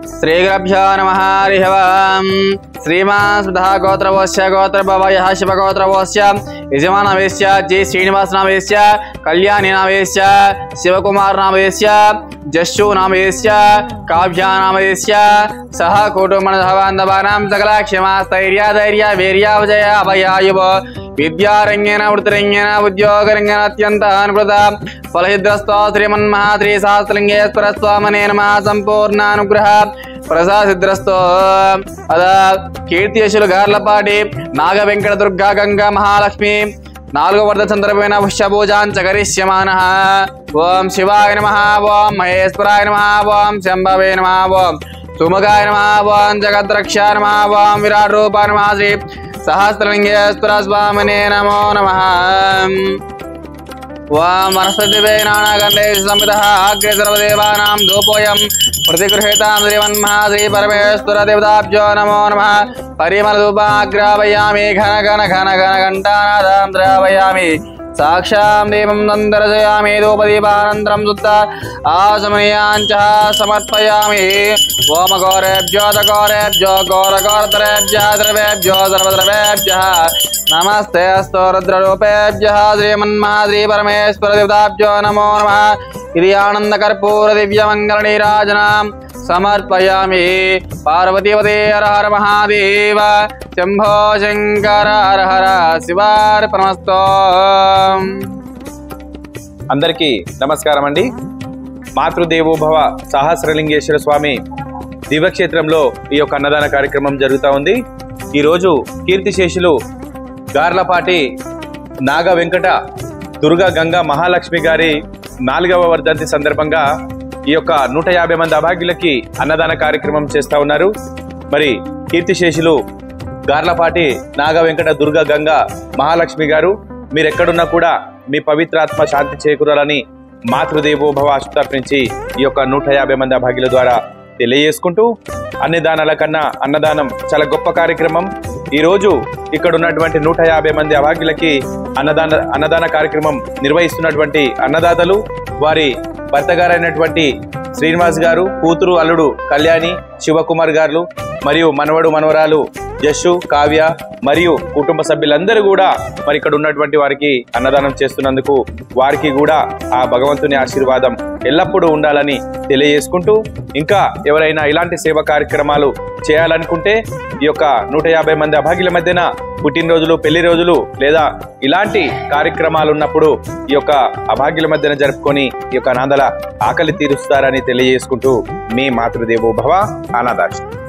श्रीगुरुभ्यो नमः हरिः ओम्। श्रीमान् सुधा गोत्रवस्य गोत्रभवयः शिवगोत्रवस्य यजमानवेस्य जी श्रीनिवास नामवेस्य कल्याणी नामवेस्य शिवकुमार नामवेस्य जस्सु नामवेस्य काव्या नामवेस्य सह कुटुम्बबान्धवानां सकला क्षमा स्थैर्य धैर्य वीर्य विजय अभयायुव विद्यारंगेन वृत्तिरंगेन उद्योगरंगेन अत्यंत अनुकृत फलसिद्धस्तो श्रीमन्महात्री सहस्रलिंगेश्वर स्वामिने नमः संपूर्णानुग्रह प्रसासिद्रस्तो अदा कीर्तियशुलु गार्लपाटी नाग वेंकट दुर्गा गंगा महालक्ष्मी नाल्गो वर्ध संदर्भेन पुष्यपूजां च करिष्यमानः। ओम शिवाय नमः, ओम महेश्वराय नमः, ओम शंभवे नमः, ओम सुमुखाय नमः, ओम जगद्रक्षाय नमः, ओम विराट रूपाय नमः, श्री सहस्रलिंगेश्वर स्वामिने नमो नमः। ओम वनस्पतिभ्ये नानागन्धैः संवितः अग्रे सर्वदेवानां धूपोऽयं प्रतिगृहीतां श्री परमेश्वर देवताभ्यो नमो नमः। परिमलधूपाग्रापयामि घन घन घन घन घण्टानादं द्रावयामि साक्षां देवं दर्शयामि धूपदीपानन्तरं शुद्ध आचमनीयाञ्च समर्पयामि। ओम गौरेभ्यो दगौरेभ्यो गौरगौरतरेभ्यः द्रवेभ्यो सर्वद्रवेभ्यः नमस्ते अस्तु रुद्ररूपेभ्यः श्रीमन्महाद्री परमेश्वर देवताभ्यो नमो नमः। इति आनन्दकर्पूर दिव्यमङ्गलनीराजनां समर्पयामि। पार्वतीपते हर हर महादेव शंभो शंकर हर हर शिवार्पणमस्तु। అందరికీ నమస్కారం అండి। మాతృదేవోభవ సహస్రలింగేశ్వర స్వామి దివ్యక్షేత్రంలో ఈ యొక్క అన్నదాన కార్యక్రమం జరుగుతూ ఉంది। ఈరోజు కీర్తిశేషులు గార్లపాటి నాగ వెంకట దుర్గా గంగా మహాలక్ష్మి గారి 4వ వర్ధంతి సందర్భంగా ఈ యొక్క 150 మంది అభాగ్యులకి అన్నదాన కార్యక్రమం చేస్తూ ఉన్నారు। మరి కీర్తిశేషులు గార్లపాటి నాగ వెంకట దుర్గా గంగా మహాలక్ష్మి గారు మీరెక్కడున్నా కూడా మీ పవిత్రాత్మ శాంతి చేకూరాలని మాతృదేవోభవ ఆశుతరపు నుంచి ఈ యొక్క 150 మంది అభాగ్యుల ద్వారా తెలియజేసుకుంటూ, అన్ని దానాల కన్నా అన్నదానం చాలా గొప్ప కార్యక్రమం। ఈరోజు ఇక్కడ ఉన్నటువంటి 150 మంది అభాగ్యులకి అన్నదాన కార్యక్రమం నిర్వహిస్తున్నటువంటి అన్నదాతలు వారి భర్త గారైనటువంటి శ్రీనివాస్ గారు, కూతురు అల్లుడు కళ్యాణి, శివకుమార్ గారు మరియు మనవడు మనవరాలు జస్సు, కావ్య మరియు కుటుంబ సభ్యులందరూ కూడా మరి ఇక్కడ ఉన్నటువంటి వారికి అన్నదానం చేస్తున్నందుకు వారికి కూడా ఆ భగవంతుని ఆశీర్వాదం ఎల్లప్పుడూ ఉండాలని తెలియజేసుకుంటూ, ఇంకా ఎవరైనా ఇలాంటి సేవా కార్యక్రమాలు చేయాలనుకుంటే ఈ యొక్క 150 మంది అభాగ్యుల మధ్యన పుట్టినరోజులు, పెళ్లి రోజులు లేదా ఇలాంటి కార్యక్రమాలు ఉన్నప్పుడు ఈ యొక్క అభాగ్యుల మధ్యన జరుపుకొని ఈ యొక్క అనాథల ఆకలి తీరుస్తారని తెలియజేసుకుంటూ మీ మాతృదేవోభవ అనాథాశ్రమం।